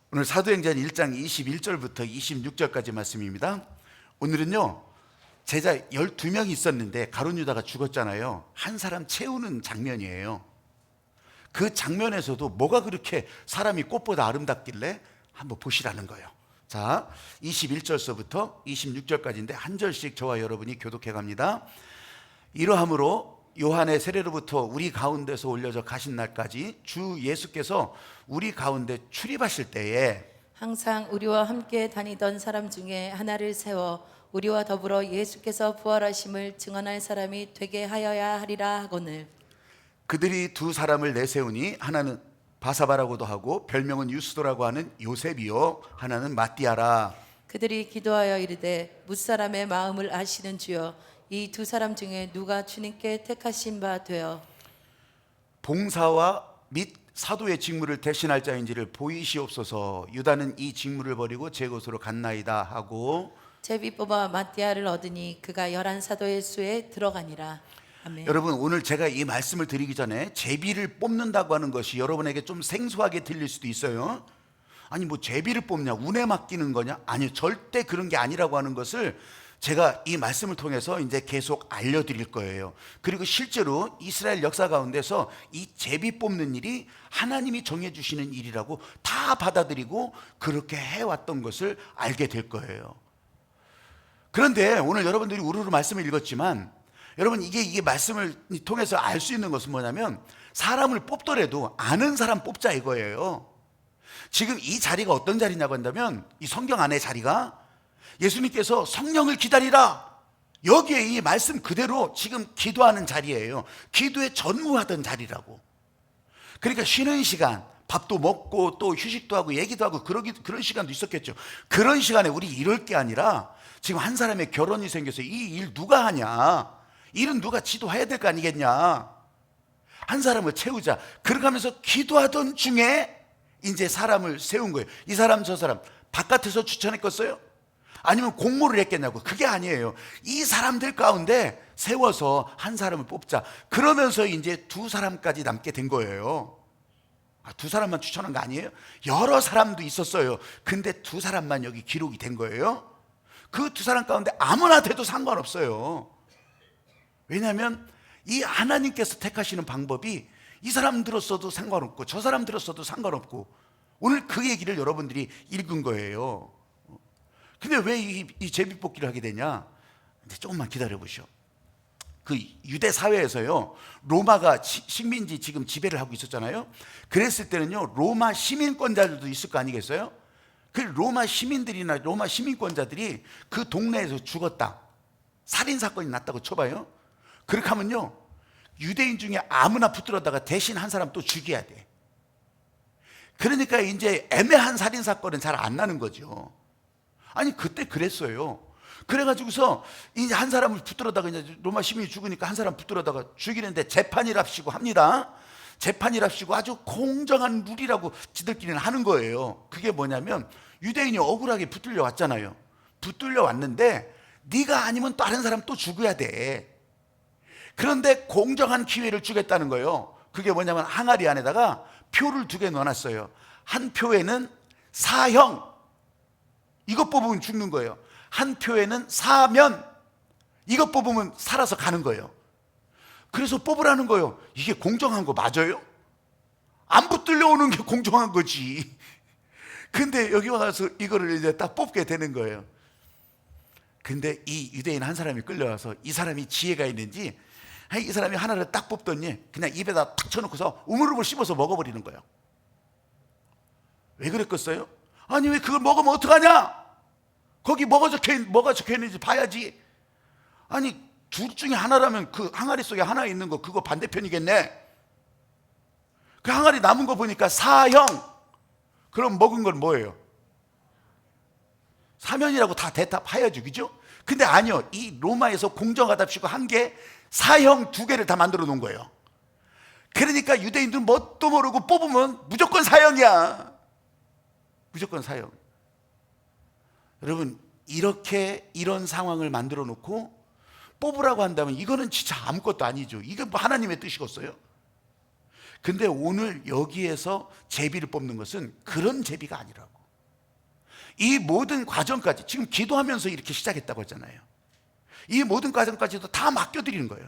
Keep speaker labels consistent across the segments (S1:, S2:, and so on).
S1: 오늘 사도행전 1장 21절부터 26절까지 말씀입니다. 오늘은요, 제자 12명이 있었는데 가룟 유다가 죽었잖아요. 한 사람 채우는 장면이에요. 그 장면에서도 뭐가 그렇게 사람이 꽃보다 아름답길래 한번 보시라는 거예요. 자, 21절서부터 26절까지인데 한 절씩 저와 여러분이 교독해 갑니다. 이러함으로 요한의 세례로부터 우리 가운데서 올려져 가신 날까지 주 예수께서 우리 가운데 출입하실 때에
S2: 항상 우리와 함께 다니던 사람 중에 하나를 세워 우리와 더불어 예수께서 부활하심을 증언할 사람이 되게 하여야 하리라 하거늘.
S1: 그들이 두 사람을 내세우니 하나는 바사바라고도 하고 별명은 유스도라고 하는 요셉이요 하나는 마띠아라.
S2: 그들이 기도하여 이르되 뭇사람의 마음을 아시는 주여, 이 두 사람 중에 누가 주님께 택하신 바 되어
S1: 봉사와 및 사도의 직무를 대신할 자인지를 보이시옵소서. 유다는 이 직무를 버리고 제 곳으로 갔나이다 하고
S2: 제비 뽑아 마띠아를 얻으니 그가 11 사도의 수에 들어가니라. 아멘.
S1: 여러분, 오늘 제가 이 말씀을 드리기 전에 제비를 뽑는다고 하는 것이 여러분에게 좀 생소하게 들릴 수도 있어요. 아니 뭐 제비를 뽑냐, 운에 맡기는 거냐? 아니요, 절대 그런 게 아니라고 하는 것을 제가 이 말씀을 통해서 이제 계속 알려드릴 거예요. 그리고 실제로 이스라엘 역사 가운데서 이 제비 뽑는 일이 하나님이 정해주시는 일이라고 다 받아들이고 그렇게 해왔던 것을 알게 될 거예요. 그런데 오늘 여러분들이 우르르 말씀을 읽었지만 여러분, 이게 말씀을 통해서 알 수 있는 것은 뭐냐면 사람을 뽑더라도 아는 사람 뽑자 이거예요. 지금 이 자리가 어떤 자리냐고 한다면 이 성경 안의 자리가 예수님께서 성령을 기다리라, 여기에 이 말씀 그대로 지금 기도하는 자리예요. 기도에 전무하던 자리라고. 그러니까 쉬는 시간, 밥도 먹고 또 휴식도 하고 얘기도 하고 그런 시간도 있었겠죠. 그런 시간에 우리 이럴 게 아니라 지금 한 사람의 결혼이 생겨서 이 일 누가 하냐, 일은 누가 지도해야 될 거 아니겠냐, 한 사람을 채우자, 그렇게 하면서 기도하던 중에 이제 사람을 세운 거예요. 이 사람 저 사람 바깥에서 추천했겠어요? 아니면 공모를 했겠냐고. 그게 아니에요. 이 사람들 가운데 세워서 한 사람을 뽑자. 그러면서 이제 두 사람까지 남게 된 거예요. 두 사람만 추천한 거 아니에요? 여러 사람도 있었어요. 근데 두 사람만 여기 기록이 된 거예요. 그 두 사람 가운데 아무나 돼도 상관없어요. 왜냐하면 이 하나님께서 택하시는 방법이 이 사람 들었어도 상관없고 저 사람 들었어도 상관없고, 오늘 그 얘기를 여러분들이 읽은 거예요. 근데 왜 이 제비 뽑기를 하게 되냐? 조금만 기다려 보시오. 그 유대 사회에서요, 로마가 식민지 지금 지배를 하고 있었잖아요. 그랬을 때는요, 로마 시민권자들도 있을 거 아니겠어요? 그 로마 시민들이나 로마 시민권자들이 그 동네에서 죽었다, 살인 사건이 났다고 쳐봐요. 그렇게 하면요, 유대인 중에 아무나 붙들었다가 대신 한 사람 또 죽여야 돼. 그러니까 이제 애매한 살인 사건은 잘 안 나는 거죠. 아니 그때 그랬어요. 그래가지고서 이제 한 사람을 붙들어다가 이제 로마 시민이 죽으니까 한 사람 붙들어다가 죽이는데 재판이랍시고 합니다. 재판이랍시고 아주 공정한 룰이라고 지들끼리는 하는 거예요. 그게 뭐냐면 유대인이 억울하게 붙들려 왔잖아요. 붙들려 왔는데 네가 아니면 다른 사람 또 죽어야 돼. 그런데 공정한 기회를 주겠다는 거예요. 그게 뭐냐면 항아리 안에다가 표를 2개 넣어놨어요. 한 표에는 사형, 이것 뽑으면 죽는 거예요. 한 표에는 사면, 이것 뽑으면 살아서 가는 거예요. 그래서 뽑으라는 거예요. 이게 공정한 거 맞아요? 안 붙들려 오는 게 공정한 거지. 근데 여기 와서 이거를 이제 딱 뽑게 되는 거예요. 근데 이 유대인 한 사람이 끌려와서 이 사람이 지혜가 있는지 이 사람이 하나를 딱 뽑더니 그냥 입에다 탁 쳐놓고서 우물우물 씹어서 먹어버리는 거예요. 왜 그랬겠어요? 아니 왜 그걸 먹으면 어떡하냐? 거기 뭐가 적혀 있는지 봐야지. 아니 둘 중에 하나라면 그 항아리 속에 하나 있는 거 그거 반대편이겠네. 그 항아리 남은 거 보니까 사형. 그럼 먹은 건 뭐예요? 사면이라고 다 대답해야죠, 그죠? 근데 아니요, 이 로마에서 공정하답시고 한 게 사형 2개를 다 만들어 놓은 거예요. 그러니까 유대인들은 뭣도 모르고 뽑으면 무조건 사형이야. 무조건 사형. 여러분, 이런 상황을 만들어 놓고 뽑으라고 한다면 이거는 진짜 아무것도 아니죠. 이게 뭐 하나님의 뜻이겠어요? 근데 오늘 여기에서 제비를 뽑는 것은 그런 제비가 아니라고. 이 모든 과정까지 지금 기도하면서 이렇게 시작했다고 했잖아요. 이 모든 과정까지도 다 맡겨드리는 거예요.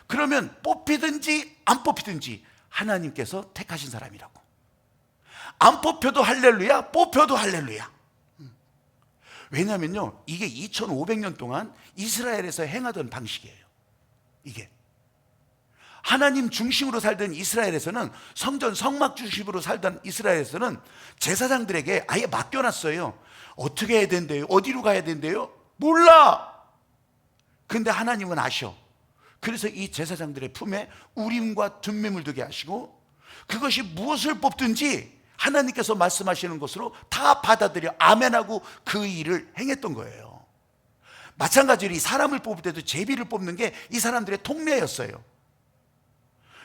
S1: 그러면 뽑히든지 안 뽑히든지 하나님께서 택하신 사람이라고. 안 뽑혀도 할렐루야, 뽑혀도 할렐루야. 왜냐하면요, 이게 2500년 동안 이스라엘에서 행하던 방식이에요. 이게 하나님 중심으로 살던 이스라엘에서는, 성전 성막 중심으로 살던 이스라엘에서는 제사장들에게 아예 맡겨놨어요. 어떻게 해야 된대요? 어디로 가야 된대요? 몰라. 근데 하나님은 아셔. 그래서 이 제사장들의 품에 우림과 둠밈을 두게 하시고, 그것이 무엇을 뽑든지 하나님께서 말씀하시는 것으로 다 받아들여 아멘하고 그 일을 행했던 거예요. 마찬가지로 이 사람을 뽑을 때도 제비를 뽑는 게 이 사람들의 통례였어요.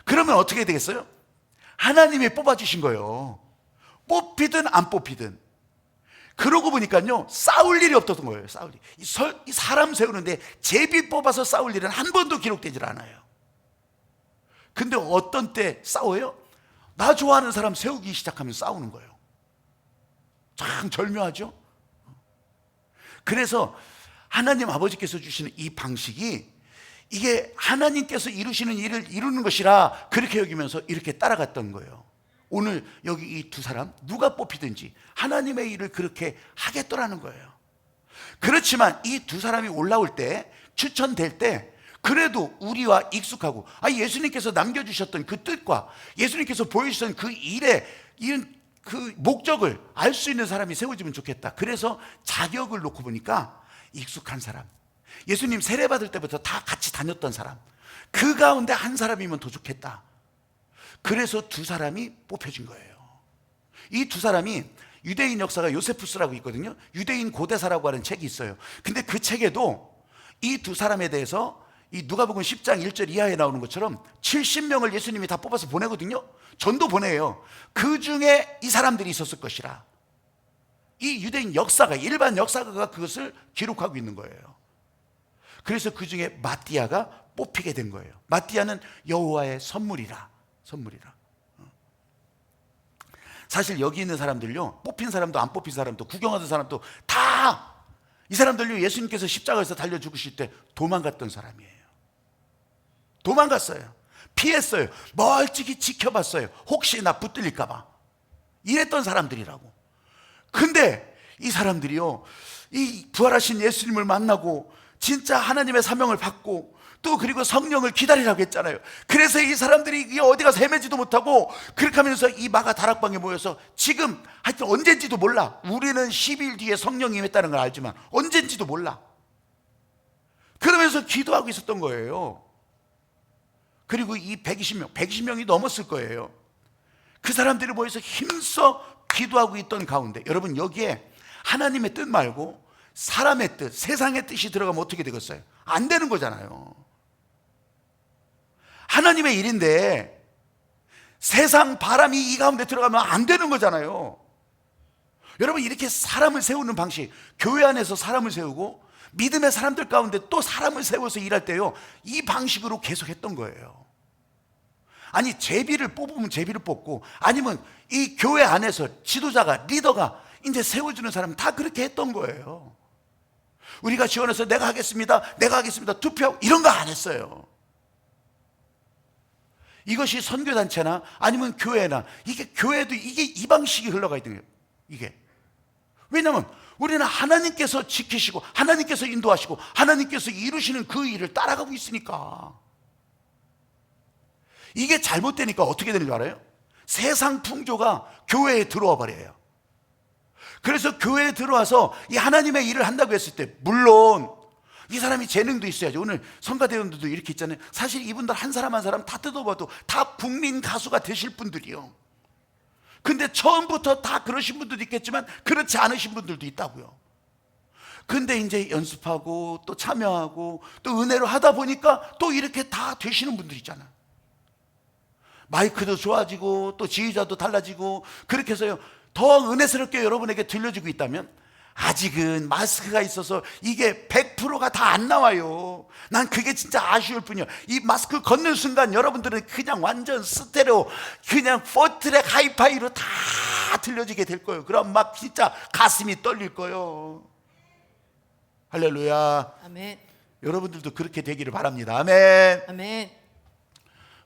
S1: 그러면 어떻게 되겠어요? 하나님이 뽑아주신 거예요. 뽑히든 안 뽑히든. 그러고 보니까요, 싸울 일이 없었던 거예요. 싸울 일. 이 사람 세우는데 제비 뽑아서 싸울 일은 한 번도 기록되질 않아요. 근데 어떤 때 싸워요? 나 좋아하는 사람 세우기 시작하면 싸우는 거예요. 참 절묘하죠? 그래서 하나님 아버지께서 주시는 이 방식이, 이게 하나님께서 이루시는 일을 이루는 것이라 그렇게 여기면서 이렇게 따라갔던 거예요. 오늘 여기 이 두 사람 누가 뽑히든지 하나님의 일을 그렇게 하겠더라는 거예요. 그렇지만 이 두 사람이 올라올 때, 추천될 때, 그래도 우리와 익숙하고, 예수님께서 남겨주셨던 그 뜻과 예수님께서 보여주셨던 그 일의 그 목적을 알 수 있는 사람이 세워지면 좋겠다. 그래서 자격을 놓고 보니까 익숙한 사람, 예수님 세례 받을 때부터 다 같이 다녔던 사람, 그 가운데 한 사람이면 더 좋겠다. 그래서 두 사람이 뽑혀진 거예요. 이 두 사람이, 유대인 역사가 요세푸스라고 있거든요. 유대인 고대사라고 하는 책이 있어요. 근데 그 책에도 이 두 사람에 대해서, 이 누가복음 10장 1절 이하에 나오는 것처럼 70명을 예수님이 다 뽑아서 보내거든요. 전도 보내요. 그 중에 이 사람들이 있었을 것이라. 이 유대인 역사가, 일반 역사가가 그것을 기록하고 있는 거예요. 그래서 그 중에 마띠아가 뽑히게 된 거예요. 마띠아는 여호와의 선물이라. 사실 여기 있는 사람들요, 뽑힌 사람도 안 뽑힌 사람도 구경하던 사람도 다 이 사람들요, 예수님께서 십자가에서 달려 죽으실 때 도망갔던 사람이에요. 도망갔어요. 피했어요. 멀찍이 지켜봤어요. 혹시나 붙들릴까 봐. 이랬던 사람들이라고. 근데 이 사람들이요, 이 부활하신 예수님을 만나고 진짜 하나님의 사명을 받고, 또 그리고 성령을 기다리라고 했잖아요. 그래서 이 사람들이 어디 가서 헤매지도 못하고 그렇게 하면서 이 마가 다락방에 모여서, 지금 하여튼 언젠지도 몰라. 우리는 10일 뒤에 성령이 임했다는 걸 알지만 언젠지도 몰라. 그러면서 기도하고 있었던 거예요. 그리고 이 120명이 넘었을 거예요. 그 사람들이 모여서 힘써 기도하고 있던 가운데, 여러분 여기에 하나님의 뜻 말고 사람의 뜻, 세상의 뜻이 들어가면 어떻게 되겠어요? 안 되는 거잖아요. 하나님의 일인데 세상 바람이 이 가운데 들어가면 안 되는 거잖아요. 여러분, 이렇게 사람을 세우는 방식, 교회 안에서 사람을 세우고 믿음의 사람들 가운데 또 사람을 세워서 일할 때요, 이 방식으로 계속 했던 거예요. 아니, 제비를 뽑으면 제비를 뽑고, 아니면 이 교회 안에서 지도자가, 리더가 이제 세워주는 사람은 다 그렇게 했던 거예요. 우리가 지원해서 내가 하겠습니다, 투표하고 이런 거 안 했어요. 이것이 선교단체나 아니면 교회나, 이게 교회도 이게 이 방식이 흘러가야 돼요. 이게 왜냐하면 우리는 하나님께서 지키시고 하나님께서 인도하시고 하나님께서 이루시는 그 일을 따라가고 있으니까. 이게 잘못되니까 어떻게 되는 줄 알아요? 세상 풍조가 교회에 들어와 버려요. 그래서 교회에 들어와서 이 하나님의 일을 한다고 했을 때, 물론 이 사람이 재능도 있어야지. 오늘 성가대원들도 이렇게 있잖아요. 사실 이분들 한 사람 한 사람 다 뜯어봐도 다 국민 가수가 되실 분들이요. 근데 처음부터 다 그러신 분들도 있겠지만 그렇지 않으신 분들도 있다고요. 근데 이제 연습하고 또 참여하고 또 은혜로 하다 보니까 또 이렇게 다 되시는 분들 있잖아요. 마이크도 좋아지고 또 지휘자도 달라지고, 그렇게 해서요, 더 은혜스럽게 여러분에게 들려주고 있다면, 아직은 마스크가 있어서 이게 100%가 다 안 나와요. 난 그게 진짜 아쉬울 뿐이야. 이 마스크 걷는 순간 여러분들은 그냥 완전 스테레오, 그냥 포트랙 하이파이로 다 다 들려지게 될 거예요. 그럼 막 진짜 가슴이 떨릴 거예요. 할렐루야.
S2: 아멘.
S1: 여러분들도 그렇게 되기를 바랍니다. 아멘.
S2: 아멘.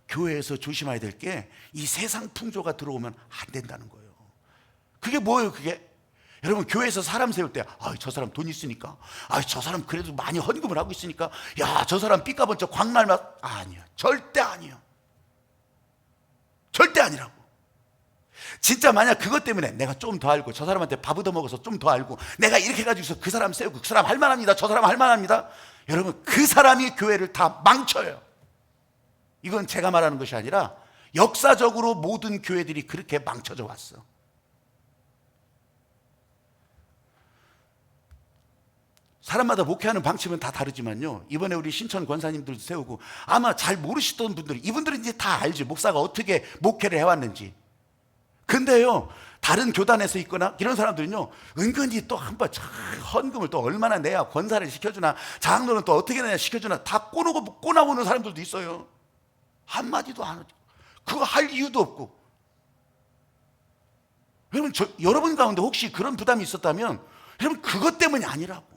S1: 교회에서 조심해야 될 게 이 세상 풍조가 들어오면 안 된다는 거예요. 그게 뭐예요? 그게 여러분, 교회에서 사람 세울 때 저 사람 돈 있으니까, 저 사람 그래도 많이 헌금을 하고 있으니까, 야, 저 사람 삐까번쩍 광날막, 아니야. 절대 아니에요. 절대 아니라고. 진짜 만약 그것 때문에 내가 좀 더 알고 저 사람한테 밥 얻어먹어서 좀 더 알고 내가 이렇게 해가지고서 그 사람 세우고 그 사람 할만합니다, 저 사람 할만합니다, 여러분, 그 사람이 교회를 다 망쳐요. 이건 제가 말하는 것이 아니라 역사적으로 모든 교회들이 그렇게 망쳐져 왔어. 사람마다 목회하는 방침은 다 다르지만요, 이번에 우리 신천 권사님들도 세우고 아마 잘 모르시던 분들이, 이분들은 이제 다 알지, 목사가 어떻게 목회를 해왔는지. 근데요, 다른 교단에서 있거나 이런 사람들은요, 은근히 또 한번 헌금을 또 얼마나 내야 권사를 시켜주나, 장로는 또 어떻게 내야 시켜주나, 다 꼬나오는 사람들도 있어요. 한마디도 안 하죠. 그거 할 이유도 없고. 여러분 가운데 혹시 그런 부담이 있었다면, 여러분, 그것 때문이 아니라고.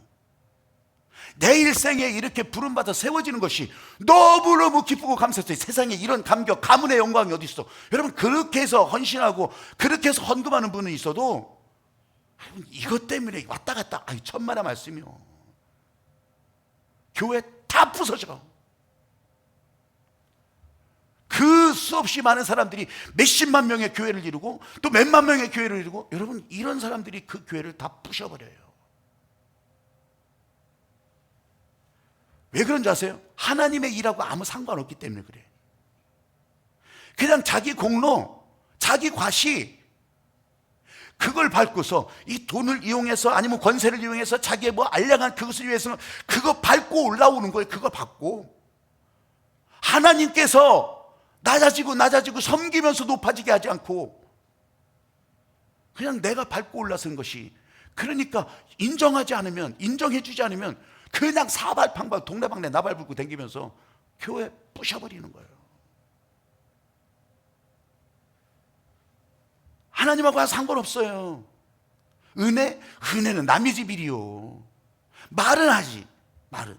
S1: 내 일생에 이렇게 부름받아 세워지는 것이 너무너무 기쁘고 감사했어요. 세상에 이런 감격, 가문의 영광이 어디 있어. 여러분, 그렇게 해서 헌신하고 그렇게 해서 헌금하는 분은 있어도, 여러분, 이것 때문에 왔다 갔다, 천만의 말씀이요. 교회 다 부서져. 그 수없이 많은 사람들이 몇십만 명의 교회를 이루고 또 몇만 명의 교회를 이루고, 여러분, 이런 사람들이 그 교회를 다 부셔버려요. 왜 그런지 아세요? 하나님의 일하고 아무 상관없기 때문에 그래. 그냥 자기 공로, 자기 과시, 그걸 밟고서 이 돈을 이용해서 아니면 권세를 이용해서 자기의 알량한 그것을 위해서는 그거 밟고 올라오는 거예요. 그거 받고. 하나님께서 낮아지고 섬기면서 높아지게 하지 않고 그냥 내가 밟고 올라선 것이, 그러니까 인정하지 않으면, 인정해주지 않으면 그냥 사발팡발 동네방네 나발불고 댕기면서 교회 부셔버리는 거예요. 하나님하고 상관없어요. 은혜는 남의 집 일이요. 말은 하지, 말은.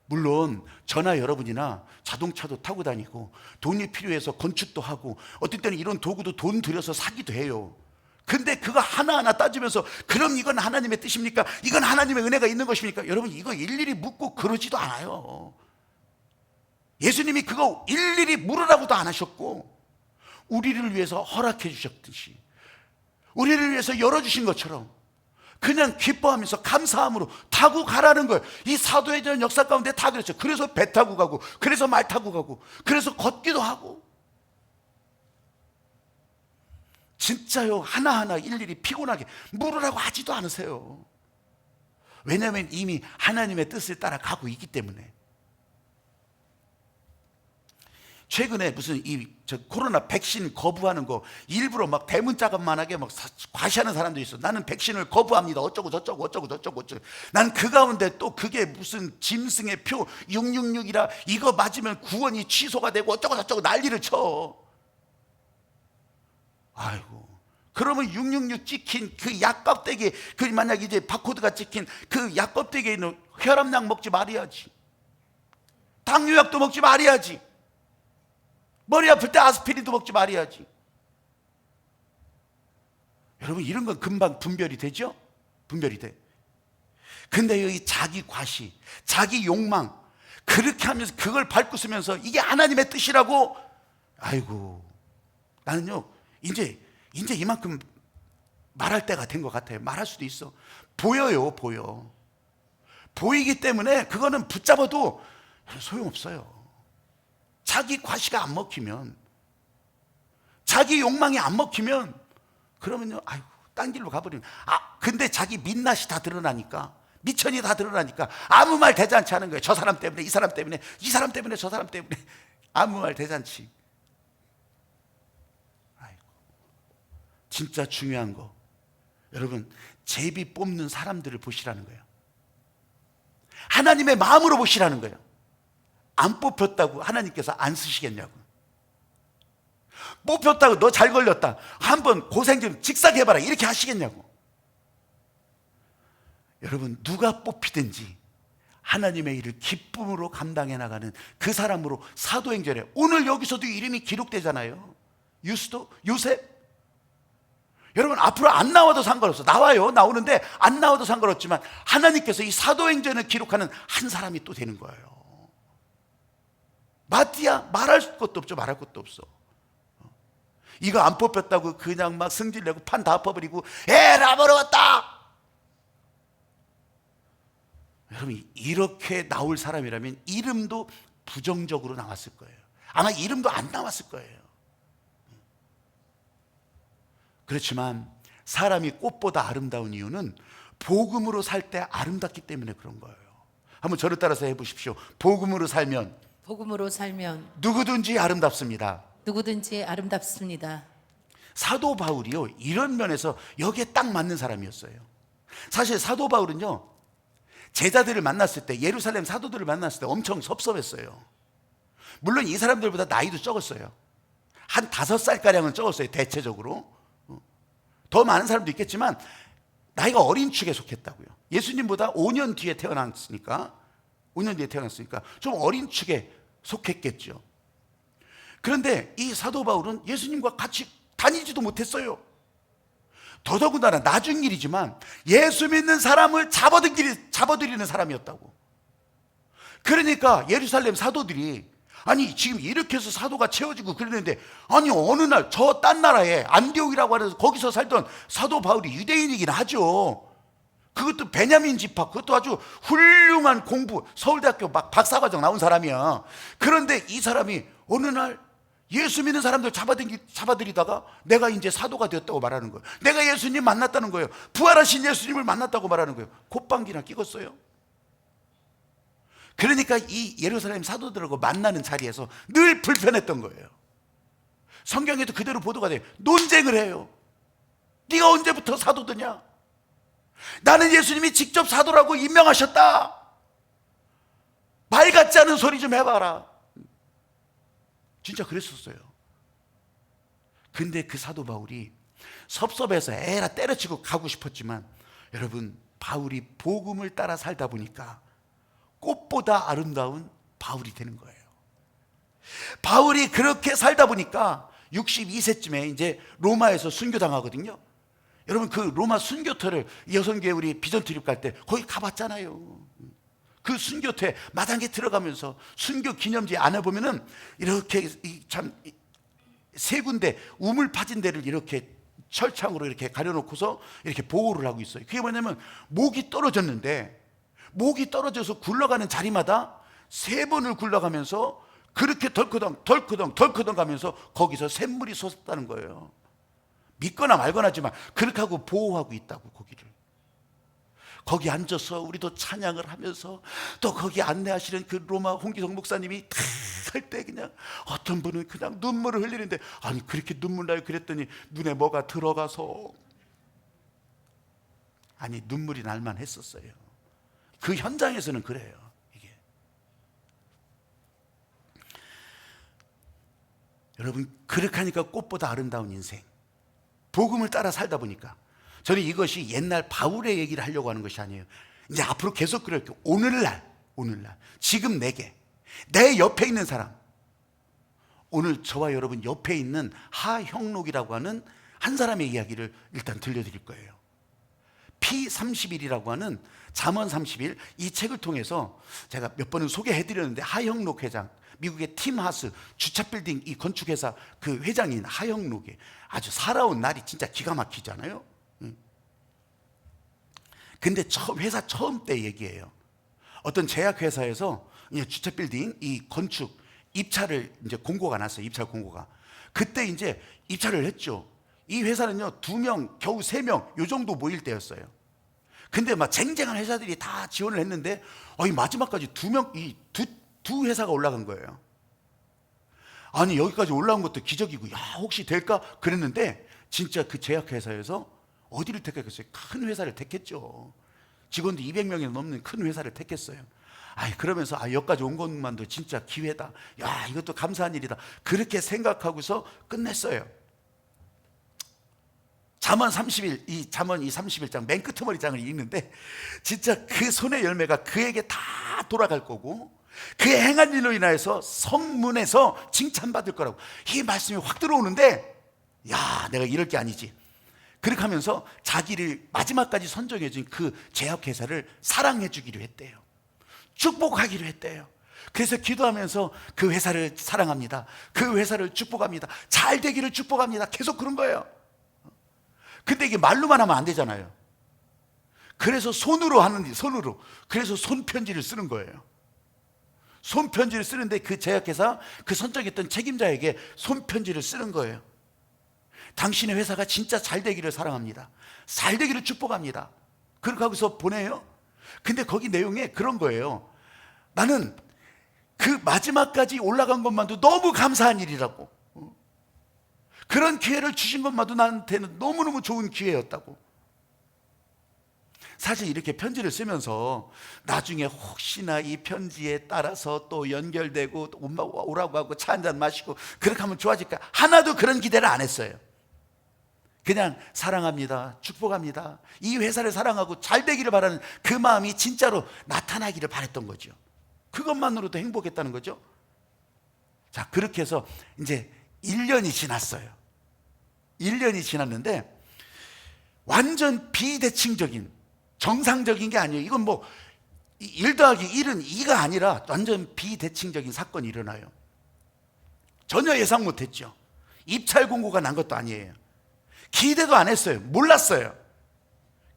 S1: 물론 저나 여러분이나 자동차도 타고 다니고 돈이 필요해서 건축도 하고 어떤 때는 이런 도구도 돈 들여서 사기도 해요. 근데 그거 하나하나 따지면서 그럼 이건 하나님의 뜻입니까? 이건 하나님의 은혜가 있는 것입니까? 여러분, 이거 일일이 묻고 그러지도 않아요. 예수님이 그거 일일이 물으라고도 안 하셨고, 우리를 위해서 허락해 주셨듯이, 우리를 위해서 열어주신 것처럼 그냥 기뻐하면서 감사함으로 타고 가라는 거예요. 이 사도행전 역사 가운데 다 그랬죠. 그래서 배 타고 가고, 그래서 말 타고 가고, 그래서 걷기도 하고. 진짜요, 하나하나 일일이 피곤하게 물으라고 하지도 않으세요. 왜냐하면 이미 하나님의 뜻을 따라 가고 있기 때문에. 최근에 무슨 코로나 백신 거부하는 거 일부러 막 대문짝만하게 막 과시하는 사람도 있어. 나는 백신을 거부합니다. 어쩌고 저쩌고. 난 그 가운데 또 그게 무슨 짐승의 표 666이라 이거 맞으면 구원이 취소가 되고 어쩌고 저쩌고 난리를 쳐. 아이고, 그러면 666 찍힌 그 약껍데기, 그 만약 이제 바코드가 찍힌 그 약껍데기에 있는 혈압약 먹지 말아야지. 당뇨약도 먹지 말아야지. 머리 아플 때 아스피린도 먹지 말아야지. 여러분, 이런 건 금방 분별이 되죠? 분별이 돼. 근데 이 자기 과시, 자기 욕망, 그렇게 하면서 그걸 밟고 쓰면서 이게 하나님의 뜻이라고, 아이고, 나는요 이제 이만큼 말할 때가 된 것 같아요. 말할 수도 있어. 보여요. 보이기 때문에 그거는 붙잡아도 소용없어요. 자기 과시가 안 먹히면, 자기 욕망이 안 먹히면, 그러면요, 아이고, 딴 길로 가버리면. 근데 자기 민낯이 다 드러나니까, 미천이 다 드러나니까 아무 말 대잔치 하는 거예요. 저 사람 때문에, 이 사람 때문에, 이 사람 때문에, 저 사람 때문에. 아무 말 대잔치. 아이고, 진짜 중요한 거, 여러분, 제비 뽑는 사람들을 보시라는 거예요. 하나님의 마음으로 보시라는 거예요. 안 뽑혔다고 하나님께서 안 쓰시겠냐고. 뽑혔다고 너 잘 걸렸다, 한번 고생 좀 직사해봐라, 이렇게 하시겠냐고. 여러분, 누가 뽑히든지 하나님의 일을 기쁨으로 감당해 나가는 그 사람으로 사도행전에 오늘 여기서도 이름이 기록되잖아요. 유스도, 요셉. 여러분, 앞으로 안 나와도 상관없어. 나와요. 나오는데 안 나와도 상관없지만 하나님께서 이 사도행전을 기록하는 한 사람이 또 되는 거예요. 마띠아, 말할 것도 없죠. 말할 것도 없어. 이거 안 뽑혔다고 그냥 막 승질내고 판 다 엎어버리고 에라 버려왔다. 여러분, 이렇게 나올 사람이라면 이름도 부정적으로 나왔을 거예요. 아마 이름도 안 나왔을 거예요. 그렇지만 사람이 꽃보다 아름다운 이유는 복음으로 살 때 아름답기 때문에 그런 거예요. 한번 저를 따라서 해보십시오. 복음으로 살면 누구든지 아름답습니다.
S2: 누구든지 아름답습니다.
S1: 사도 바울이요, 이런 면에서 여기에 딱 맞는 사람이었어요. 사실 사도 바울은요, 제자들을 만났을 때, 예루살렘 사도들을 만났을 때 엄청 섭섭했어요. 물론 이 사람들보다 나이도 적었어요. 한 5살가량은 적었어요, 대체적으로. 더 많은 사람도 있겠지만 나이가 어린 축에 속했다고요. 예수님보다 5년 뒤에 태어났으니까 좀 어린 축에 속했겠죠. 그런데 이 사도 바울은 예수님과 같이 다니지도 못했어요. 더더군다나 나중 일이지만 예수 믿는 사람을 잡아들이는 사람이었다고. 그러니까 예루살렘 사도들이, 아니 지금 이렇게 해서 사도가 채워지고 그러는데, 아니 어느 날 저 딴 나라에 안디옥이라고 하는 거기서 살던 사도 바울이 유대인이긴 하죠. 그것도 베냐민 지파, 그것도 아주 훌륭한 공부, 서울대학교 막 박사과정 나온 사람이야. 그런데 이 사람이 어느 날 예수 믿는 사람들 잡아들이다가 내가 이제 사도가 되었다고 말하는 거예요. 내가 예수님 만났다는 거예요. 부활하신 예수님을 만났다고 말하는 거예요. 콧방귀나 끼겠어요? 그러니까 이 예루살렘 사도들하고 만나는 자리에서 늘 불편했던 거예요. 성경에도 그대로 보도가 돼요. 논쟁을 해요. 네가 언제부터 사도더냐? 나는 예수님이 직접 사도라고 임명하셨다. 말 같지 않은 소리 좀 해봐라. 진짜 그랬었어요. 근데 그 사도 바울이 섭섭해서 에라 때려치고 가고 싶었지만, 여러분, 바울이 복음을 따라 살다 보니까 꽃보다 아름다운 바울이 되는 거예요. 바울이 그렇게 살다 보니까 62세쯤에 이제 로마에서 순교당하거든요. 여러분, 그 로마 순교터를 여성교회 우리 비전트립 갈 때 거기 가봤잖아요. 그 순교터에 마당에 들어가면서 순교 기념지 안에 보면은 이렇게 참 세 군데 우물 파진 데를 이렇게 철창으로 이렇게 가려놓고서 이렇게 보호를 하고 있어요. 그게 뭐냐면, 목이 떨어졌는데 목이 떨어져서 굴러가는 자리마다 3번을 굴러가면서 그렇게 덜커덩 가면서 거기서 샘물이 솟았다는 거예요. 믿거나 말거나지만 그렇게 하고 보호하고 있다고. 거기 앉아서 우리도 찬양을 하면서 또 거기 안내하시는 그 로마 홍기성 목사님이 다 할 때 그냥 어떤 분은 그냥 눈물을 흘리는데, 아니 그렇게 눈물 나요? 그랬더니 눈에 뭐가 들어가서, 아니 눈물이 날만 했었어요. 그 현장에서는 그래요. 이게 여러분, 그렇게 하니까 꽃보다 아름다운 인생, 복음을 따라 살다 보니까, 저는 이것이 옛날 바울의 얘기를 하려고 하는 것이 아니에요. 이제 앞으로 계속 그럴게요. 오늘날 지금 내게, 내 옆에 있는 사람, 오늘 저와 여러분 옆에 있는 하형록이라고 하는 한 사람의 이야기를 일단 들려드릴 거예요. P31이라고 하는 잠언 31, 이 책을 통해서 제가 몇 번은 소개해드렸는데, 하형록 회장, 미국의 팀 하스 주차빌딩 이 건축회사 그 회장인 하형록이 아주 살아온 날이 진짜 기가 막히잖아요. 근데 회사 처음 때 얘기예요. 어떤 제약회사에서 이제 주차빌딩 이 건축 입찰을 이제 공고가 났어요. 입찰 공고가. 그때 이제 입찰을 했죠. 이 회사는요, 2명, 겨우 3명 요 정도 모일 때였어요. 근데 막 쟁쟁한 회사들이 다 지원을 했는데, 이 마지막까지 두 회사가 올라간 거예요. 아니 여기까지 올라온 것도 기적이고, 야 혹시 될까 그랬는데, 진짜 그 제약회사에서 어디를 택했겠어요? 큰 회사를 택했죠. 직원도 200명이 넘는 큰 회사를 택했어요. 그러면서 여기까지 온 것만도 진짜 기회다. 야, 이것도 감사한 일이다. 그렇게 생각하고서 끝냈어요. 잠언 31장 맨 끝머리 장을 읽는데 진짜 그 손의 열매가 그에게 다 돌아갈 거고 그의 행한 일로 인하여서 성문에서 칭찬받을 거라고 이 말씀이 확 들어오는데, 야, 내가 이럴 게 아니지. 그렇게 하면서 자기를 마지막까지 선정해 준 그 제약회사를 사랑해 주기로 했대요. 축복하기로 했대요. 그래서 기도하면서 그 회사를 사랑합니다. 그 회사를 축복합니다. 잘 되기를 축복합니다. 계속 그런 거예요. 근데 이게 말로만 하면 안 되잖아요. 그래서 손으로 그래서 손편지를 쓰는 거예요. 손편지를 쓰는데 그 제약회사 그 선정했던 책임자에게 손편지를 쓰는 거예요. 당신의 회사가 진짜 잘 되기를 사랑합니다. 잘 되기를 축복합니다. 그렇게 하고서 보내요. 근데 거기 내용에 그런 거예요. 나는 그 마지막까지 올라간 것만도 너무 감사한 일이라고. 그런 기회를 주신 것만도 나한테는 너무너무 좋은 기회였다고. 사실 이렇게 편지를 쓰면서 나중에 혹시나 이 편지에 따라서 또 연결되고 오라고 하고 차 한잔 마시고 그렇게 하면 좋아질까, 하나도 그런 기대를 안 했어요. 그냥 사랑합니다, 축복합니다, 이 회사를 사랑하고 잘 되기를 바라는 그 마음이 진짜로 나타나기를 바랬던 거죠. 그것만으로도 행복했다는 거죠. 자, 그렇게 해서 이제 1년이 지났어요. 1년이 지났는데 완전 비대칭적인, 정상적인 게 아니에요. 이건 뭐 1 더하기 1은 2가 아니라 완전 비대칭적인 사건이 일어나요. 전혀 예상 못했죠. 입찰 공고가 난 것도 아니에요. 기대도 안 했어요. 몰랐어요.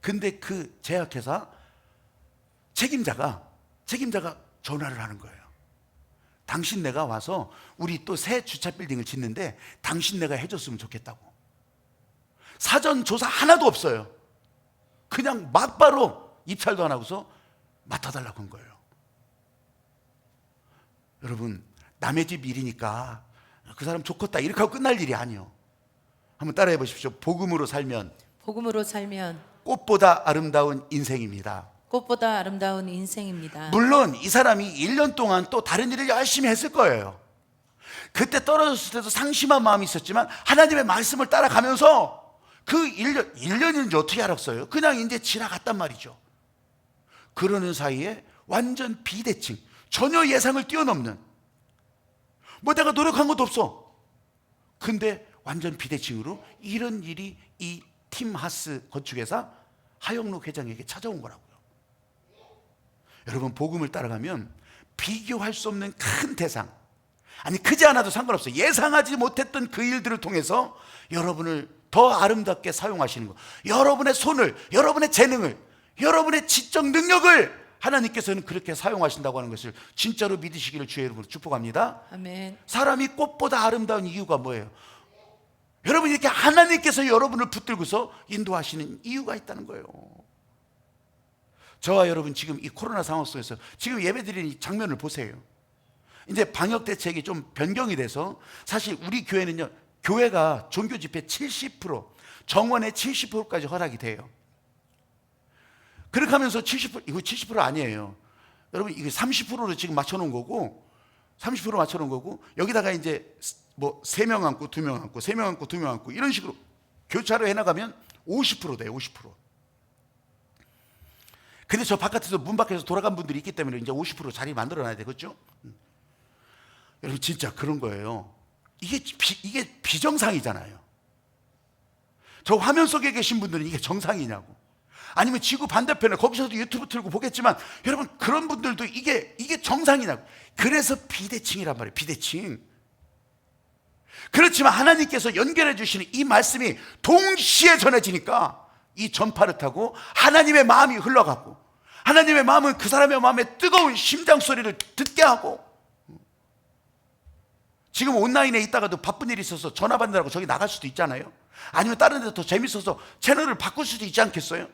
S1: 근데 그 제약회사 책임자가 전화를 하는 거예요. 당신네가 와서 우리 또 새 주차 빌딩을 짓는데 당신네가 해줬으면 좋겠다고. 사전 조사 하나도 없어요. 그냥 막바로 입찰도 안 하고서 맡아달라고 한 거예요. 여러분, 남의 집 일이니까 그 사람 좋겠다 이렇게 하고 끝날 일이 아니에요. 한번 따라해 보십시오. 복음으로 살면 꽃보다 아름다운 인생입니다.
S2: 꽃보다 아름다운 인생입니다.
S1: 물론 이 사람이 1년 동안 또 다른 일을 열심히 했을 거예요. 그때 떨어졌을 때도 상심한 마음이 있었지만 하나님의 말씀을 따라가면서 그 1년인지 어떻게 알았어요? 그냥 이제 지나갔단 말이죠. 그러는 사이에 완전 비대칭, 전혀 예상을 뛰어넘는, 뭐 내가 노력한 것도 없어. 근데 완전 비대칭으로 이런 일이 이 팀하스 건축회사 하영록 회장에게 찾아온 거라고요. 여러분, 복음을 따라가면 비교할 수 없는 큰 대상, 아니 크지 않아도 상관없어요. 예상하지 못했던 그 일들을 통해서 여러분을 더 아름답게 사용하시는 거, 여러분의 손을, 여러분의 재능을, 여러분의 지적 능력을 하나님께서는 그렇게 사용하신다고 하는 것을 진짜로 믿으시기를 주의 이름으로 축복합니다.
S2: 아멘.
S1: 사람이 꽃보다 아름다운 이유가 뭐예요? 여러분, 이렇게 하나님께서 여러분을 붙들고서 인도하시는 이유가 있다는 거예요. 저와 여러분 지금 이 코로나 상황 속에서 지금 예배드리는 이 장면을 보세요. 이제 방역 대책이 좀 변경이 돼서 사실 우리 교회는요, 교회가 종교 집회 70%, 정원의 70%까지 허락이 돼요. 그렇게 하면서 70%, 이거 70% 아니에요. 여러분, 이게 30%로 지금 맞춰놓은 거고, 30% 맞춰놓은 거고, 여기다가 이제 뭐 3명 앉고 2명 앉고 3명 앉고 2명 앉고 이런 식으로 교차로 해나가면 50% 돼요. 50%. 근데 저 바깥에서, 문 밖에서 돌아간 분들이 있기 때문에 이제 50% 자리 만들어놔야 되겠죠? 여러분, 진짜 그런 거예요. 이게 비정상이잖아요. 저 화면 속에 계신 분들은 이게 정상이냐고. 아니면 지구 반대편에 거기서도 유튜브 틀고 보겠지만, 여러분, 그런 분들도 이게 정상이냐고. 그래서 비대칭이란 말이에요. 비대칭. 그렇지만 하나님께서 연결해 주시는 이 말씀이 동시에 전해지니까 이 전파를 타고 하나님의 마음이 흘러가고, 하나님의 마음은 그 사람의 마음에 뜨거운 심장 소리를 듣게 하고, 지금 온라인에 있다가도 바쁜 일이 있어서 전화 받느라고 저기 나갈 수도 있잖아요. 아니면 다른 데서 더 재밌어서 채널을 바꿀 수도 있지 않겠어요?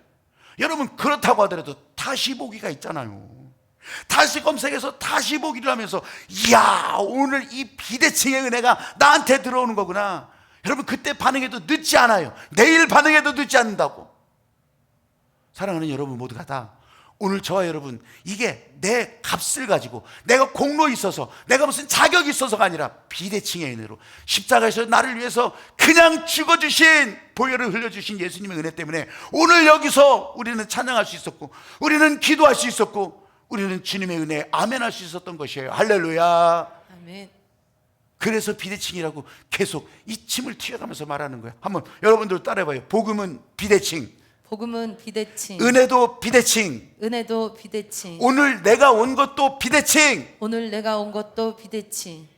S1: 여러분, 그렇다고 하더라도 다시 보기가 있잖아요. 다시 검색해서 다시 보기를 하면서, 이야, 오늘 이 비대칭의 은혜가 나한테 들어오는 거구나. 여러분, 그때 반응해도 늦지 않아요. 내일 반응해도 늦지 않는다고. 사랑하는 여러분 모두가 다 오늘 저와 여러분, 이게 내 값을 가지고 내가 공로 있어서 내가 무슨 자격이 있어서가 아니라 비대칭의 은혜로 십자가에서 나를 위해서 그냥 죽어주신, 보혈을 흘려주신 예수님의 은혜 때문에 오늘 여기서 우리는 찬양할 수 있었고, 우리는 기도할 수 있었고, 우리는 주님의 은혜에 아멘할 수 있었던 것이에요. 할렐루야.
S2: 아멘.
S1: 그래서 비대칭이라고 계속 이 침을 튀어가면서 말하는 거예요. 한번 여러분들 따라해봐요. 복음은 비대칭,
S2: 복음은 비대칭,
S1: 은혜도 비대칭,
S2: 은혜도 비대칭,
S1: 오늘 내가 온 것도 비대칭.
S2: 오늘 내가 온 것도 비대칭.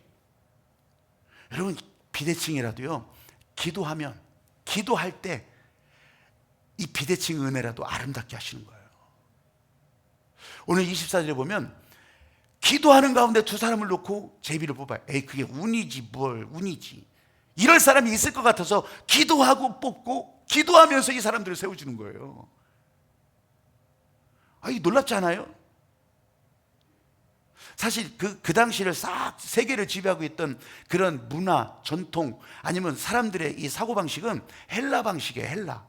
S1: 여러분, 비대칭이라도요, 기도하면, 기도할 때 이 비대칭 은혜라도 아름답게 하시는 거예요. 오늘 24절에 보면 기도하는 가운데 두 사람을 놓고 제비를 뽑아요. 에이, 그게 운이지 뭘, 운이지. 이럴 사람이 있을 것 같아서 기도하고 뽑고, 기도하면서 이 사람들을 세워주는 거예요. 이 놀랍지 않아요? 사실 그 당시를 싹 세계를 지배하고 있던 그런 문화, 전통, 아니면 사람들의 이 사고방식은 헬라 방식이에요. 헬라,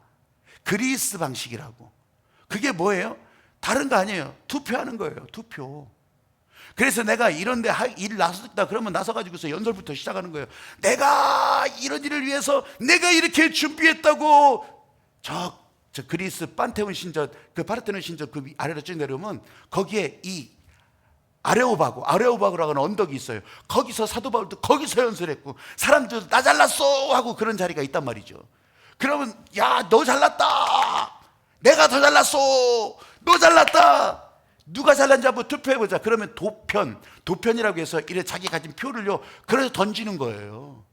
S1: 그리스 방식이라고. 그게 뭐예요? 다른 거 아니에요. 투표하는 거예요. 투표. 그래서 내가 이런데 일 나섰다 그러면 나서가지고서 연설부터 시작하는 거예요. 내가 이런 일을 위해서 내가 이렇게 준비했다고. 저 그리스 판테온 신전, 그 파르테논 신전 그 아래로 쭉 내려오면 거기에 이 아레오바고라고 하는 언덕이 있어요. 거기서 사도 바울도 거기서 연설했고, 사람들 나 잘났어 하고 그런 자리가 있단 말이죠. 그러면 야, 너 잘났다, 내가 더 잘났어, 너 잘났다, 누가 잘난지 한번 투표해보자. 그러면 도편이라고 해서 이래 자기 가진 표를요, 그래서 던지는 거예요.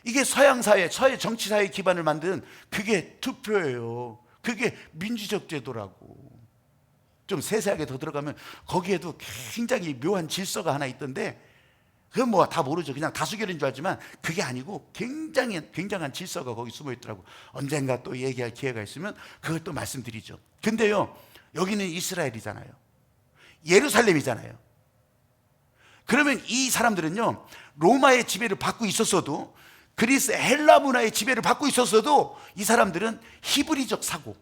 S1: 이게 서양 사회, 서해 정치 사회 기반을 만든 그게 투표예요. 그게 민주적 제도라고. 좀 세세하게 더 들어가면 거기에도 굉장히 묘한 질서가 하나 있던데, 그건 뭐 다 모르죠. 그냥 다수결인 줄 알지만 그게 아니고 굉장한 질서가 거기 숨어 있더라고. 언젠가 또 얘기할 기회가 있으면 그걸 또 말씀드리죠. 근데요, 여기는 이스라엘이잖아요. 예루살렘이잖아요. 그러면 이 사람들은요, 로마의 지배를 받고 있었어도, 그리스 헬라 문화의 지배를 받고 있었어도, 이 사람들은 히브리적 사고,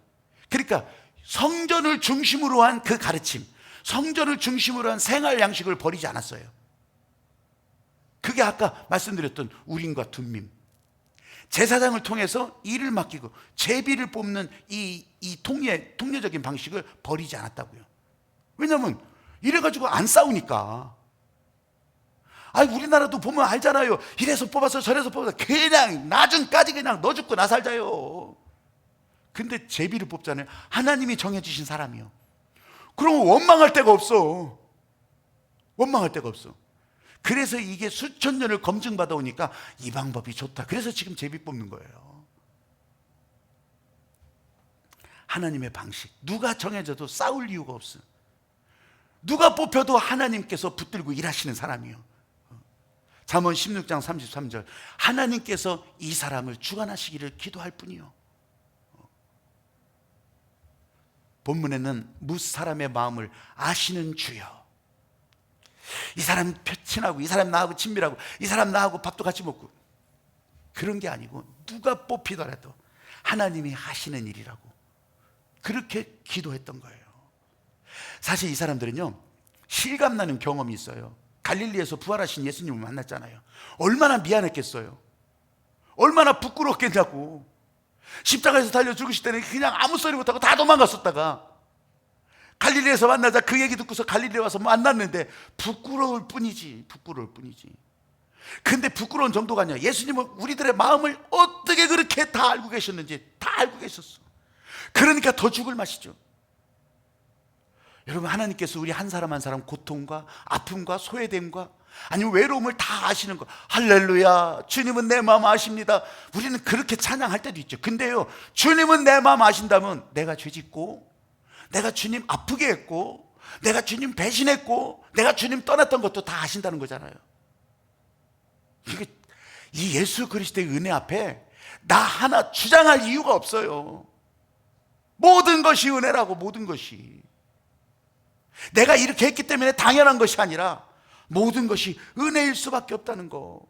S1: 그러니까 성전을 중심으로 한 그 가르침, 성전을 중심으로 한 생활 양식을 버리지 않았어요. 그게 아까 말씀드렸던 우림과 둠밈, 제사장을 통해서 일을 맡기고 제비를 뽑는 이 통례적인 방식을 버리지 않았다고요. 왜냐하면 이래가지고 안 싸우니까. 우리나라도 보면 알잖아요. 이래서 뽑아서 저래서 뽑아서 그냥 나중까지 그냥 너 죽고 나 살자요. 근데 제비를 뽑잖아요. 하나님이 정해주신 사람이요. 그럼 원망할 데가 없어. 원망할 데가 없어. 그래서 이게 수천 년을 검증받아 오니까 이 방법이 좋다. 그래서 지금 제비 뽑는 거예요. 하나님의 방식, 누가 정해져도 싸울 이유가 없어. 누가 뽑혀도 하나님께서 붙들고 일하시는 사람이요. 잠언 16장 33절, 하나님께서 이 사람을 주관하시기를 기도할 뿐이요. 본문에는 무 사람의 마음을 아시는 주여. 이 사람 친하고, 이 사람 나하고 친밀하고, 이 사람 나하고 밥도 같이 먹고, 그런 게 아니고 누가 뽑히더라도 하나님이 하시는 일이라고 그렇게 기도했던 거예요. 사실 이 사람들은요, 실감나는 경험이 있어요. 갈릴리에서 부활하신 예수님을 만났잖아요. 얼마나 미안했겠어요. 얼마나 부끄럽겠냐고. 십자가에서 달려 죽으실 때는 그냥 아무 소리 못하고 다 도망갔었다가 갈릴리에서 만나자 그 얘기 듣고서 갈릴리에 와서 만났는데 부끄러울 뿐이지. 근데 부끄러운 정도가 아니야. 예수님은 우리들의 마음을 어떻게 그렇게 다 알고 계셨는지 다 알고 계셨어. 그러니까 더 죽을 맛이죠. 여러분, 하나님께서 우리 한 사람 한 사람 고통과 아픔과 소외됨과 아니면 외로움을 다 아시는 거. 할렐루야, 주님은 내 마음 아십니다. 우리는 그렇게 찬양할 때도 있죠. 근데요, 주님은 내 마음 아신다면 내가 죄짓고, 내가 주님 아프게 했고, 내가 주님 배신했고, 내가 주님 떠났던 것도 다 아신다는 거잖아요. 이 예수 그리스도의 은혜 앞에 나 하나 주장할 이유가 없어요. 모든 것이 은혜라고. 모든 것이 내가 이렇게 했기 때문에 당연한 것이 아니라 모든 것이 은혜일 수밖에 없다는 거.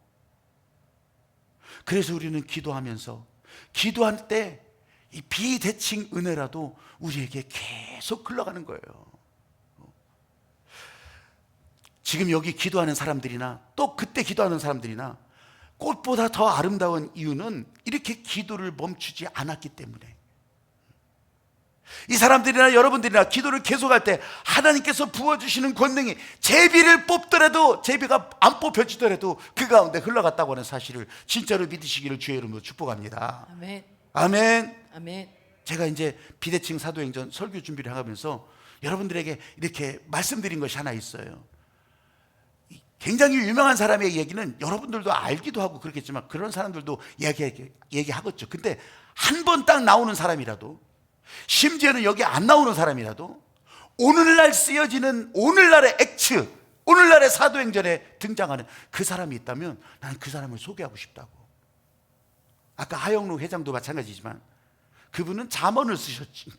S1: 그래서 우리는 기도하면서, 기도할 때 이 비대칭 은혜라도 우리에게 계속 흘러가는 거예요. 지금 여기 기도하는 사람들이나 또 그때 기도하는 사람들이나 꽃보다 더 아름다운 이유는 이렇게 기도를 멈추지 않았기 때문에, 이 사람들이나 여러분들이나 기도를 계속할 때 하나님께서 부어주시는 권능이 제비를 뽑더라도, 제비가 안 뽑혀지더라도 그 가운데 흘러갔다고 하는 사실을 진짜로 믿으시기를 주의 이름으로 축복합니다.
S2: 아멘.
S1: 아멘.
S2: 아멘.
S1: 제가 이제 비대칭 사도행전 설교 준비를 하면서 여러분들에게 이렇게 말씀드린 것이 하나 있어요. 굉장히 유명한 사람의 얘기는 여러분들도 알기도 하고 그렇겠지만 그런 사람들도 얘기하겠죠. 근데 한 번 딱 나오는 사람이라도, 심지어는 여기 안 나오는 사람이라도 오늘날 쓰여지는 오늘날의 액츠, 오늘날의 사도행전에 등장하는 그 사람이 있다면 나는 그 사람을 소개하고 싶다고. 아까 하영록 회장도 마찬가지지만 그분은 잠언을 쓰셨지.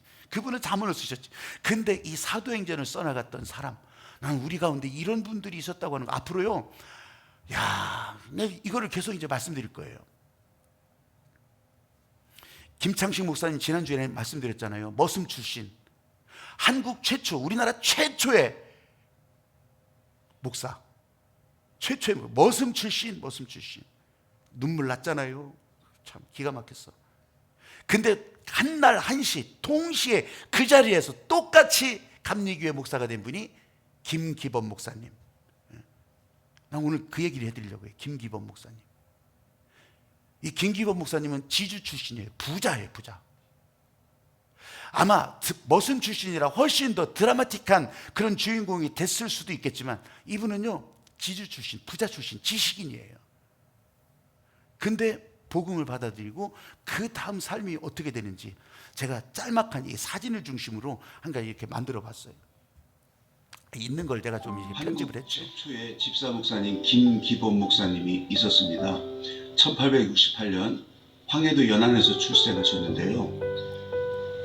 S1: 근데 이 사도행전을 써나갔던 사람, 난 우리 가운데 이런 분들이 있었다고 하는 거, 앞으로요, 내가 이거를 계속 이제 말씀드릴 거예요. 김창식 목사님 지난주에 말씀드렸잖아요. 머슴 출신, 한국 최초, 우리나라 최초의 목사, 최초의 머슴 출신. 눈물 났잖아요. 참 기가 막혔어. 근데 한날 한시 동시에 그 자리에서 똑같이 감리교회 목사가 된 분이 김기범 목사님. 난 오늘 그 얘기를 해드리려고 해요. 김기범 목사님. 이 김기범 목사님은 지주 출신이에요. 부자예요, 부자. 아마 머슴 출신이라 훨씬 더 드라마틱한 그런 주인공이 됐을 수도 있겠지만 이분은요, 지주 출신, 부자 출신, 지식인이에요. 근데 복음을 받아들이고 그 다음 삶이 어떻게 되는지 제가 짤막한 이 사진을 중심으로 한 가지 이렇게 만들어 봤어요. 있는 걸 제가 좀 이렇게 편집을 했죠.
S3: 최초의 집사 목사님 김기범 목사님이 있었습니다. 1868년 황해도 연안에서 출생하셨는데요.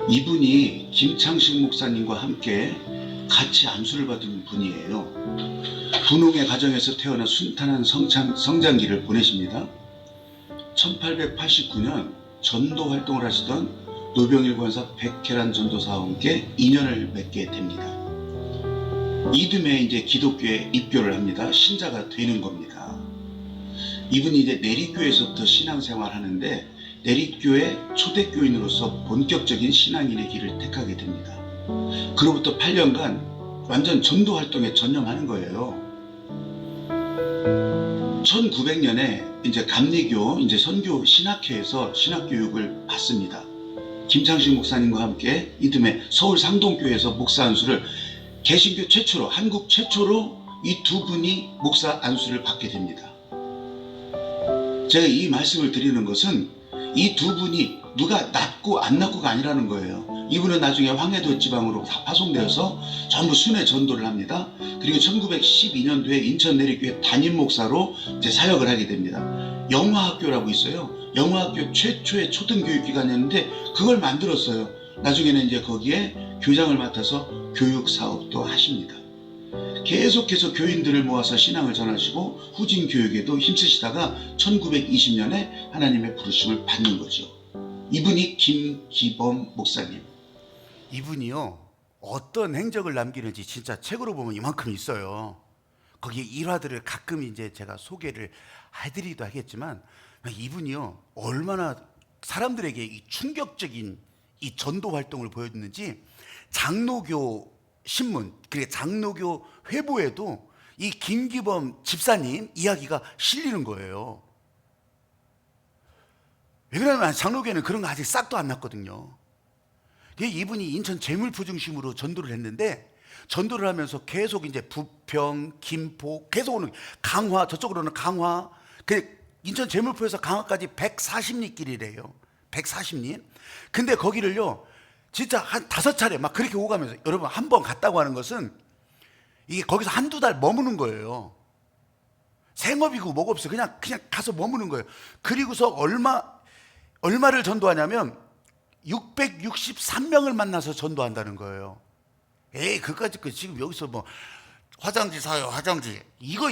S3: 이분이 김창식 목사님과 함께 같이 안수를 받은 분이에요. 분홍의 가정에서 태어나 순탄한 성장기를 보내십니다. 1889년 전도 활동을 하시던 노병일 권사 백혜란 전도사와 함께 인연을 맺게 됩니다. 이듬해 이제 기독교에 입교를 합니다. 신자가 되는 겁니다. 이분이 이제 내리교에서부터 신앙생활을 하는데 내리교의 초대교인으로서 본격적인 신앙인의 길을 택하게 됩니다. 그로부터 8년간 완전 전도 활동에 전념하는 거예요. 1900년에 이제 감리교 이제 선교 신학회에서 신학교육을 받습니다. 김창식 목사님과 함께 이듬해 서울 상동교회에서 목사 안수를 개신교 최초로, 한국 최초로 이 두 분이 목사 안수를 받게 됩니다. 제가 이 말씀을 드리는 것은 이 두 분이 누가 낫고 안 낫고가 아니라는 거예요. 이분은 나중에 황해도 지방으로 다 파송되어서 전부 순회 전도를 합니다. 그리고 1912년도에 인천 내리교회 담임 목사로 이제 사역을 하게 됩니다. 영화학교라고 있어요. 영화학교 최초의 초등교육기관이었는데 그걸 만들었어요. 나중에는 이제 거기에 교장을 맡아서 교육 사업도 하십니다. 계속해서 교인들을 모아서 신앙을 전하시고 후진 교육에도 힘쓰시다가 1920년에 하나님의 부르심을 받는 거죠. 이분이 김기범 목사님.
S1: 이분이요, 어떤 행적을 남기는지 진짜 책으로 보면 이만큼 있어요. 거기에 일화들을 가끔 이제 제가 소개를 해드리기도 하겠지만 이분이요, 얼마나 사람들에게 이 충격적인 이 전도 활동을 보여줬는지 장로교 신문, 그리고 장로교 회보에도 이 김기범 집사님 이야기가 실리는 거예요. 왜 그러냐면 장로교회는 그런 거 아직 싹도 안 났거든요. 이분이 인천 재물포 중심으로 전도를 했는데 전도를 하면서 계속 이제 부평, 김포 계속 오는 강화, 저쪽으로는 강화, 인천 재물포에서 강화까지 140리 길이래요. 140리. 근데 거기를요, 진짜 한 5차례 막 그렇게 오가면서, 여러분 한 번 갔다고 하는 것은 이게 거기서 한두 달 머무는 거예요. 생업이고 뭐가 없어요. 그냥 가서 머무는 거예요. 그리고서 얼마를 전도하냐면 663명을 만나서 전도한다는 거예요. 그까짓 거 지금 여기서 뭐 화장지 사요, 화장지. 이거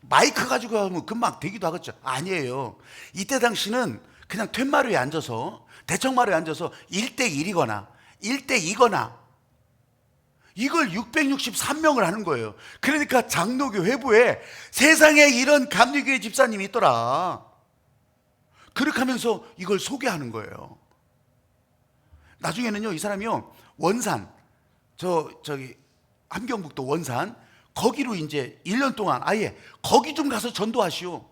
S1: 마이크 가지고 하면 금방 되기도 하겠죠. 아니에요. 이때 당시는 그냥 툇마루에 앉아서, 대청마루에 앉아서 1대1이거나 1대2거나 이걸 663명을 하는 거예요. 그러니까 장로교 회부에 세상에 이런 감리교회 집사님이 있더라. 그렇게 하면서 이걸 소개하는 거예요. 나중에는요, 이 사람이요, 원산, 저기 함경북도 원산, 거기로 이제 1년 동안 아예 거기 좀 가서 전도하시오.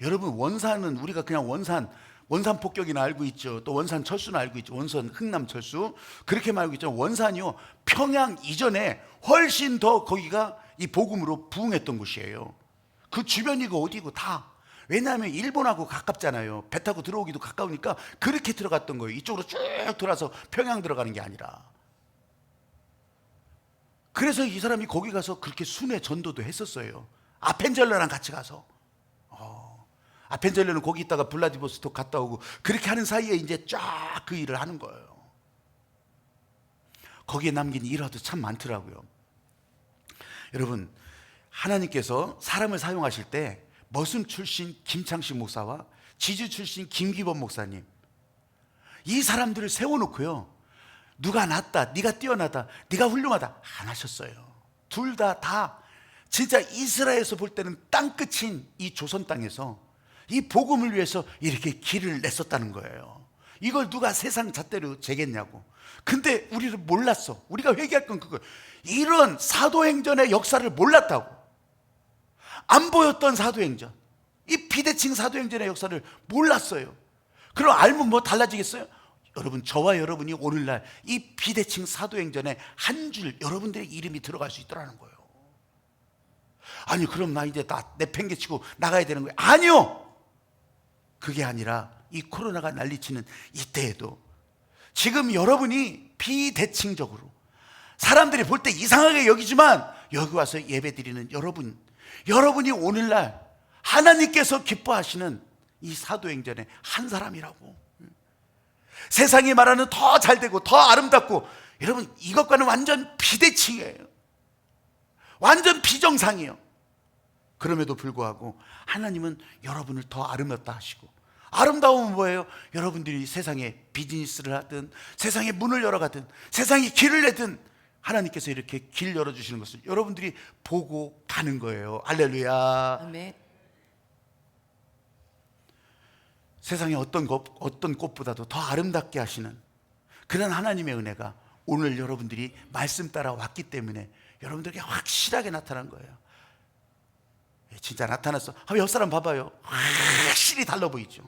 S1: 여러분, 원산은 우리가 그냥 원산 폭격이나 알고 있죠. 또 원산 철수나 알고 있죠. 원산 흥남 철수. 그렇게만 알고 있죠. 원산이요, 평양 이전에 훨씬 더 거기가 이 복음으로 부흥했던 곳이에요. 그 주변이고 어디고 다. 왜냐하면 일본하고 가깝잖아요. 배 타고 들어오기도 가까우니까 그렇게 들어갔던 거예요. 이쪽으로 쭉 돌아서 평양 들어가는 게 아니라. 그래서 이 사람이 거기 가서 그렇게 순회 전도도 했었어요. 아펜젤러랑 같이 가서. 아펜젤러는 거기 있다가 블라디보스토크 갔다 오고 그렇게 하는 사이에 이제 쫙 그 일을 하는 거예요. 거기에 남긴 일화도 참 많더라고요. 여러분, 하나님께서 사람을 사용하실 때 머슴 출신 김창식 목사와 지주 출신 김기범 목사님, 이 사람들을 세워놓고요, 누가 낫다, 네가 뛰어나다, 네가 훌륭하다 안 하셨어요. 둘 다 진짜 이스라엘에서 볼 때는 땅끝인 이 조선 땅에서 이 복음을 위해서 이렇게 길을 냈었다는 거예요. 이걸 누가 세상 잣대로 재겠냐고. 근데 우리는 몰랐어. 우리가 회개할 건 그거예요. 이런 사도행전의 역사를 몰랐다고. 안 보였던 사도행전, 이 비대칭 사도행전의 역사를 몰랐어요. 그럼 알면 뭐 달라지겠어요? 여러분, 저와 여러분이 오늘날 이 비대칭 사도행전에 한 줄 여러분들의 이름이 들어갈 수 있더라는 거예요. 아니, 그럼 나 이제 다 내팽개치고 나가야 되는 거예요? 아니요. 그게 아니라 이 코로나가 난리치는 이때에도 지금 여러분이 비대칭적으로 사람들이 볼 때 이상하게 여기지만 여기 와서 예배 드리는 여러분이 오늘날 하나님께서 기뻐하시는 이 사도행전의 한 사람이라고. 세상이 말하는 더 잘되고 더 아름답고, 여러분, 이것과는 완전 비대칭이에요. 완전 비정상이에요. 그럼에도 불구하고 하나님은 여러분을 더 아름답다 하시고, 아름다움은 뭐예요? 여러분들이 세상에 비즈니스를 하든 세상에 문을 열어가든 세상에 길을 내든 하나님께서 이렇게 길 열어주시는 것을 여러분들이 보고 가는 거예요. 할렐루야.
S2: 아멘.
S1: 세상에 어떤 꽃보다도 더 아름답게 하시는 그런 하나님의 은혜가 오늘 여러분들이 말씀 따라 왔기 때문에 여러분들에게 확실하게 나타난 거예요. 진짜 나타났어. 한번 옆 사람 봐봐요. 확실히 달라 보이죠.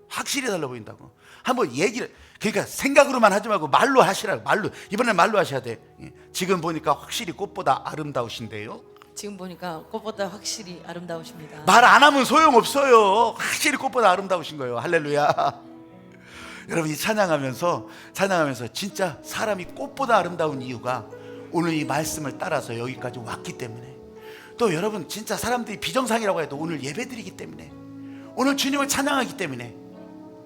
S1: 확실히 달라 보인다고. 한번 얘기를, 그러니까 생각으로만 하지 말고 말로 하시라고. 말로, 이번엔 말로 하셔야 돼. 지금 보니까 확실히 꽃보다 아름다우신데요.
S2: 지금 보니까 꽃보다 확실히 아름다우십니다.
S1: 말 안 하면 소용없어요. 확실히 꽃보다 아름다우신 거예요. 할렐루야. 여러분이 찬양하면서 진짜 사람이 꽃보다 아름다운 이유가 오늘 이 말씀을 따라서 여기까지 왔기 때문에, 또 여러분 진짜 사람들이 비정상이라고 해도 오늘 예배드리기 때문에, 오늘 주님을 찬양하기 때문에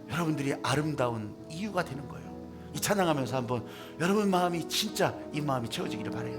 S1: 여러분들이 아름다운 이유가 되는 거예요. 이 찬양하면서 한번 여러분 마음이 진짜 이 마음이 채워지기를 바라요.